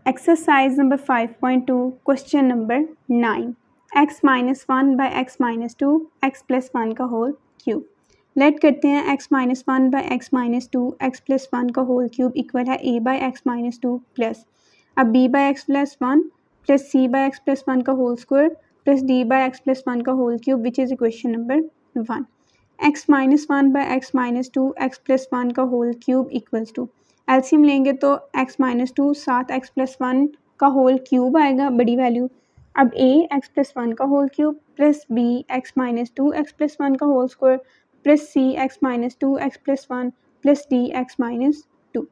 Exercise number 5.2, question number 9. x minus 1 by x minus 2, x plus 1 का whole cube. Late करते हैं x minus 1 by x minus 2, x plus 1 का whole cube equal है a by x minus 2 plus अब b by x plus 1 plus c by x plus 1 का whole square plus d by x plus 1 का whole cube which is equation number 1. x minus 1 by x minus 2, x plus 1 का whole cube equals to LCM लेंगे तो x minus 2 साथ x plus 1 का whole cube आएगा बड़ी value. अब a x plus 1 का whole cube plus b x minus 2 x plus 1 का whole square plus c x minus 2 x plus 1 plus d x minus 2.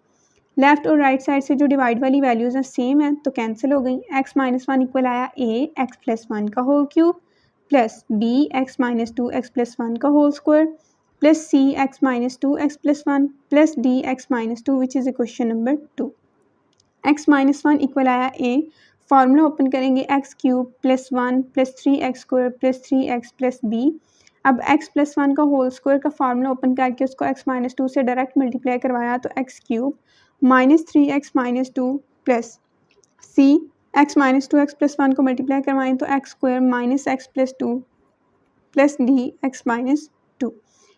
Left और right side से जो divide वाली वैल्यूज़ हैं सेम है तो कैंसिल हो गई. x माइनस 1 इक्वल आया a x प्लस 1 का whole cube plus b x minus 2 x plus 1 का whole square plus c x minus 2 x plus 1 plus d x minus 2 which is equation number 2. x minus 1 equal आया a. Formula open करेंगे x cube plus 1 plus 3x square plus 3x plus b. अब x plus 1 का whole square का formula open करके उसको x minus 2 से direct multiply करवाया तो x cube minus 3x minus 2 plus c x minus 2 x plus 1 को multiply करवाएं तो x square minus x plus 2 plus d x minus 2.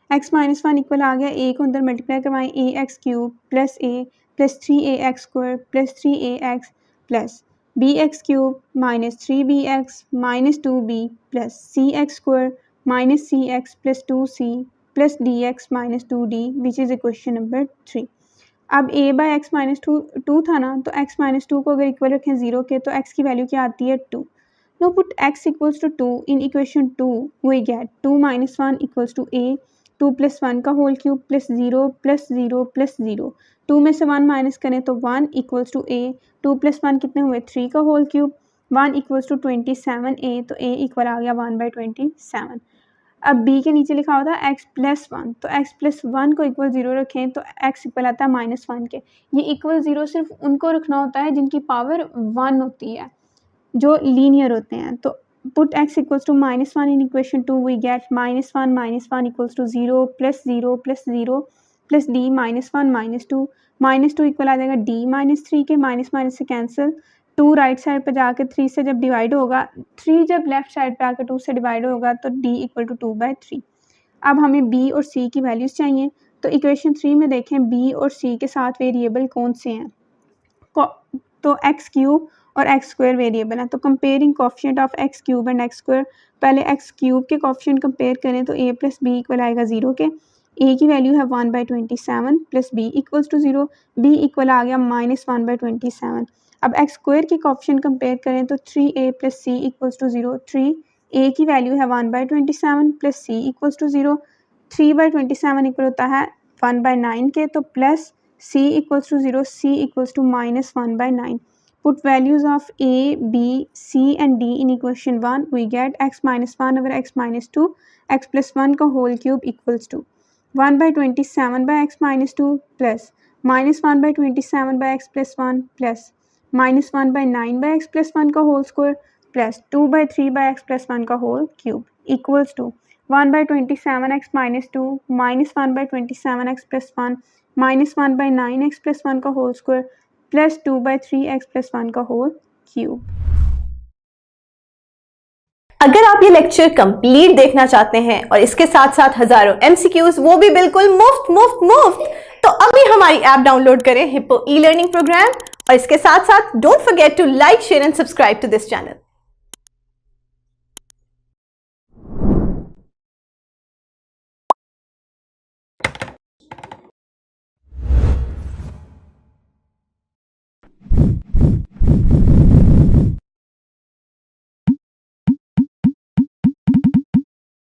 x minus 1 equal आ गया a को अंदर मल्टीप्लाई करवाएं a x cube plus a plus 3ax square plus 3ax plus b x cube minus 3bx minus 2b plus c x square minus c x plus 2c plus d x minus 2d which is equation number 3. अब a bye x minus 2 था ना तो x minus 2 को अगर equal रखें 0 के तो x की वैल्यू क्या आती है 2. Now put x equals to 2 in equation 2 we get 2 minus 1 equals to a 2 plus 1 का whole cube plus 0 plus 0 plus 0. 2 में से 1 माइनस करें तो 1 इक्वल्स टू a 2 प्लस 1 कितने हुए 3 का whole cube 1 equals to 27a तो a इक्वल आ गया 1 बाई 27. अब b के नीचे लिखा होता है x प्लस 1 तो x प्लस 1 को इक्वल 0 रखें तो x इक्वल आता है माइनस 1 के. ये इक्वल 0 सिर्फ उनको रखना होता है जिनकी पावर 1 होती है जो लीनियर होते हैं. तो put x equals to minus 1 in equation 2 we get minus 1 equals to 0 plus 0 plus 0 plus d minus 1 minus 2 equal आ जाएगा d minus 3 के माइनस माइनस से कैंसिल 2 राइट साइड पर जाकर 3 से जब डिवाइड होगा 3 जब लेफ्ट साइड पे आकर 2 से डिवाइड होगा तो d इक्वल टू 2/3. अब हमें b और c की वैल्यूज़ चाहिए तो इक्वेशन 3 में देखें b और c के साथ वेरिएबल कौन से हैं तो x क्यूब और एक्स स्क्वायर वेरिएबल है. तो comparing coefficient of x cube and x square पहले एक्स क्यूब के कोफिशिएंट कंपेयर करें तो a प्लस बी इक्वल आएगा 0 के. a की वैल्यू है 1 by 27 plus b equals to 0 b equal आ गया माइनस 1 बाई 27. अब एक्स स्क्वायर की कोफिशिएंट कंपेयर करें तो 3a plus c equals to 0 3a की वैल्यू है 1 by 27 plus c equals to 0 3 by 27 equal होता है 1 बाई 9 के तो plus c equals to 0 c equals to minus 1 by 9. Put values of a, b, c and d in equation 1. We get x minus 1 over x minus 2, x plus 1 का whole cube equals to 1 by 27 by x minus 2 plus minus 1 by 27 by x plus 1 plus minus 1 by 9 by x plus 1 का whole square plus 2 by 3 by x plus 1 का whole cube equals to 1 by 27 x minus 2 minus 1 by 27 x plus 1 minus 1 by 9 x plus 1 का whole square plus 2 by 3x plus 1 का whole cube. अगर आप ये lecture complete देखना चाहते हैं और इसके साथ साथ हजारों MCQs वो भी बिल्कुल मुफ्त तो अभी हमारी ऐप डाउनलोड करें हिप्पो ई लर्निंग प्रोग्राम और इसके साथ साथ don't forget to like share and subscribe to this channel.